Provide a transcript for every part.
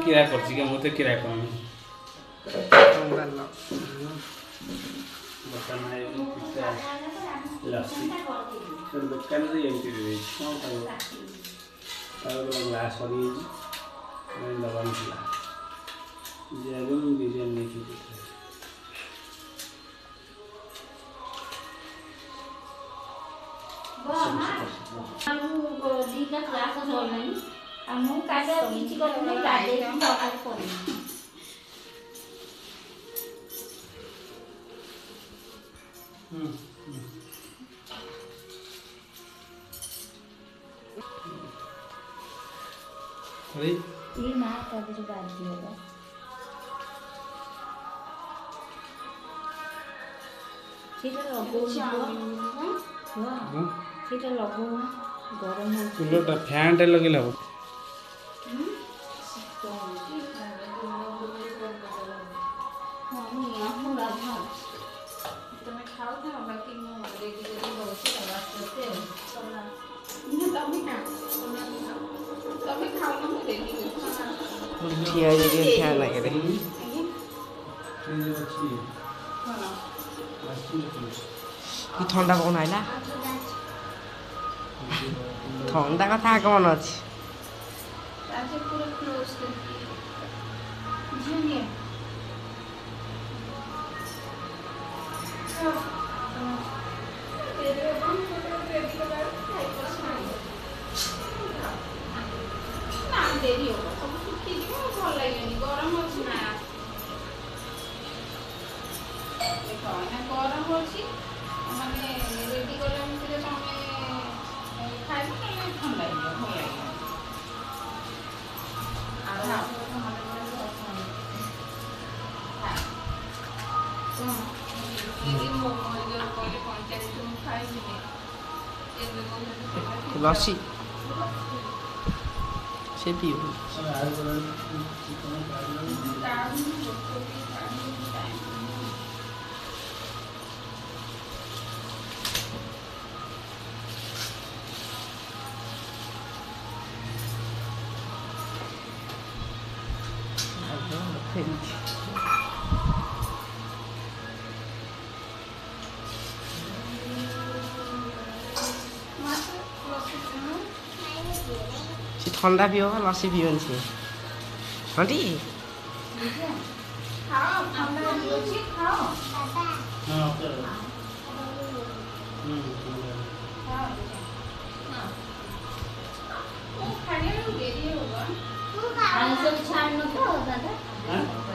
কিরা করছি কে মতে কিরা করনি लस्सी दुकान एमती ग्लास दबान बिरियानी दीटा क्लास ମୁଁ କାଟେ କିଛି କରିନି କାଟେ ତରକାରୀ କରିନି ये ना तब जो बात दिया सेटा लगो सेटा लगो गरम हो कूलरटा फैनटा लगेला हो ठंडा कौन आइला ठंडा कथा कौन अच्छी देरी होगा सब सुखी जीव भल लगे गरम अच्छी ना देख ना गरम अच्छी माने रेडी कला भितर तुम खाइब ना ठंडा भल लगे लस्सी से पियो ठंडा पियो लस्सी पियो से आंटी खाओ ठंडा लस्सी खाओ हां खाने में देरी होगा आइस छान न तो दादा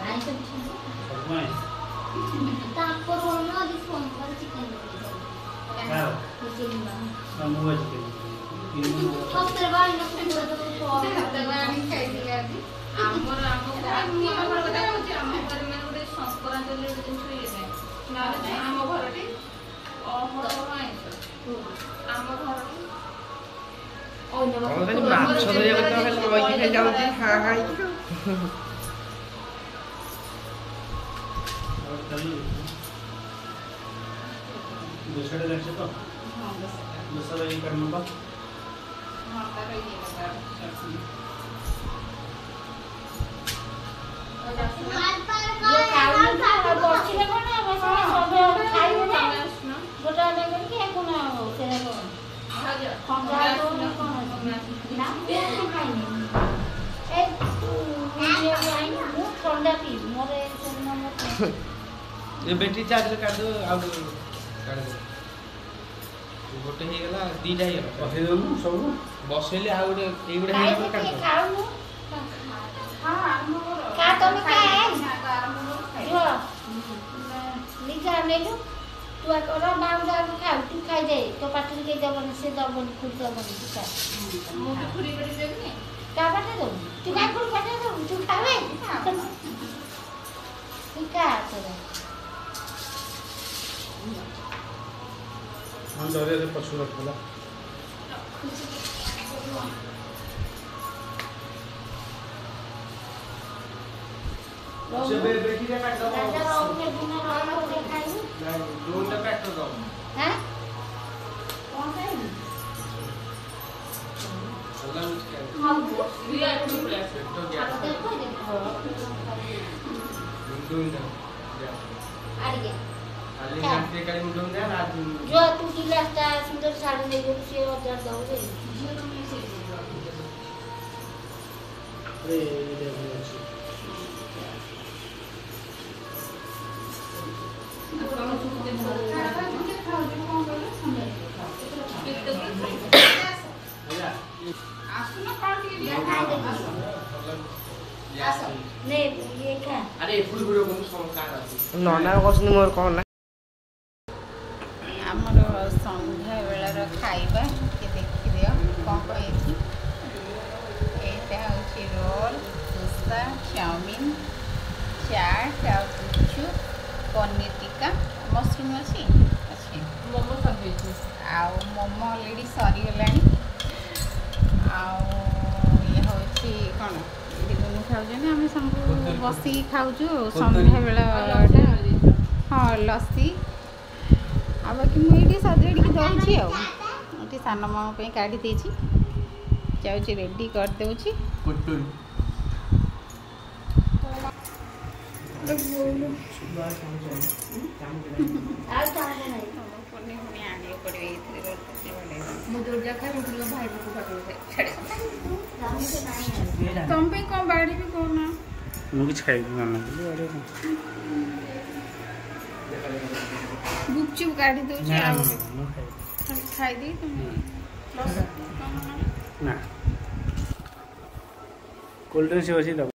आइस छान ताको रोना दिस फोन पर चिकन हां चिकन समोसा चिकन सबसे बाहर न फोन तो तगवानी खाई दिया अभी हमर हमर কথা হচ্ছে আমার ঘরে মানে ଗୋଟେ সংস্করণ চলে ଗୋଟେ ଛୁଇ যায় না ଆମ ଘରଟି ଅହର ଆଇସ ଆମ ଘରଟି माछ धरिया खाई जाऊँ हाँ हाँ दूसरे लक्ष्य तो दूसरा ये करना तो हां तार ये लगा ये काउन का बसिले कोना बस सब खाइबो ना गोटा लेके के कोना सेरा को खंडा तो कोन ना खाइनी ए ये आई मु ठंडा पी मोरे सेना मत ये बैटरी चार्ज कर दो अब कर दो गोटे हे गला दीटा हे गला बसे दो सब बसेले आ गोटे ए गोटे हे गला कर दो खाउनु हां आरंभ करो का तमे का जो निजा नेलु तू अकरा बाउडा खाउ तू खाइ दे तो पाटी के दबन से दबन खुद दबन तू खा मु तो खुरी बड़ी देबनी का पाटे दो तू का खुद पाटे दो तू खावे तू का तोरा हम डरे से पछुआ रखला से बेटी रे काट दो दादा और के बिना रहो के खाइबू नहीं दोनों काट दो हैं कौन खाइबू चला हां ये तो गया देखो ଆଡ଼ିକେ କାଲି ରାତିରେ କାଲି ମୁଣ୍ଡ ମୁଣ୍ଡା ରାତି जो तू गिलासटा सुंदर साड़ी नहीं गलु से 1000 दऊ रे झियो तो मैं से रे ये ଅଛି नहीं ये खा अरे फुल वीडियो को समस्या আছে ନନା କହୁଛନ୍ତି ମୋର କଣ ନା ଆମର ସନ୍ଧ୍ୟା ବେଳାର ଖାଇବା ଟିକେ ଦେଖିଦିଅ କ'ଣ କହିଛି। ଏଇଟା ହେଉଛି ରୋଲ୍, ଦୋସା, ଚାଉମିନ୍, ଚାଟ୍ ଆଉ ଗୁପଚୁପ୍, ପନିର ଟିକା, ମସରୁମ୍ ଅଛି ମୋମୋ ସରିଯାଇଛି ଆଉ ମୋମୋ ଅଲରେଡ଼ି ସରିଗଲାଣି। ଆଉ ଇଏ ହେଉଛି କ'ଣ ଏଠି ଗୁନୁ ଖାଉଛନ୍ତି, ଆମେ ସବୁ ବସିକି ଖାଉଛୁ ସନ୍ଧ୍ୟା ବେଳାଟା। ହଁ ଲସି ଆଉ ବାକି ମୁଁ ଏଇଠି ସଜାଡ଼ିକି ଦେଉଛି ଆଉ ଏଠି ସାନ ମାମା ପାଇଁ କାଢ଼ି ଦେଇଛି, ଯାଉଛି ରେଡ଼ି କରିଦେଉଛି। କୁଟୁଲ ଆଉ ଚାହା ନାହିଁ ପୁଣି ଆଣିବାକୁ ପଡ଼ିବ ଏଇଥିରେ ମୁଁ ଦୁର୍ଗା ଖାଇ ମୁଁ ଭାଇ କୁ ପଠେଇ ଛାଡ଼ି ରାମୁ ନାହିଁ ତମ ପାଇଁ କ'ଣ ବାଢ଼ିବି କହୁନା। ମୁଁ କିଛି ଖାଇବି ନା ଗୁପଚୁପ୍ କାଢ଼ି ଦେଉଛି ଆଉ ମୁଁ ଖାଇବି ଖାଇଦେଇ ତୁମେ ନା କୋଲ୍ଡ ଡ୍ରିଙ୍କସ୍ ଅଛି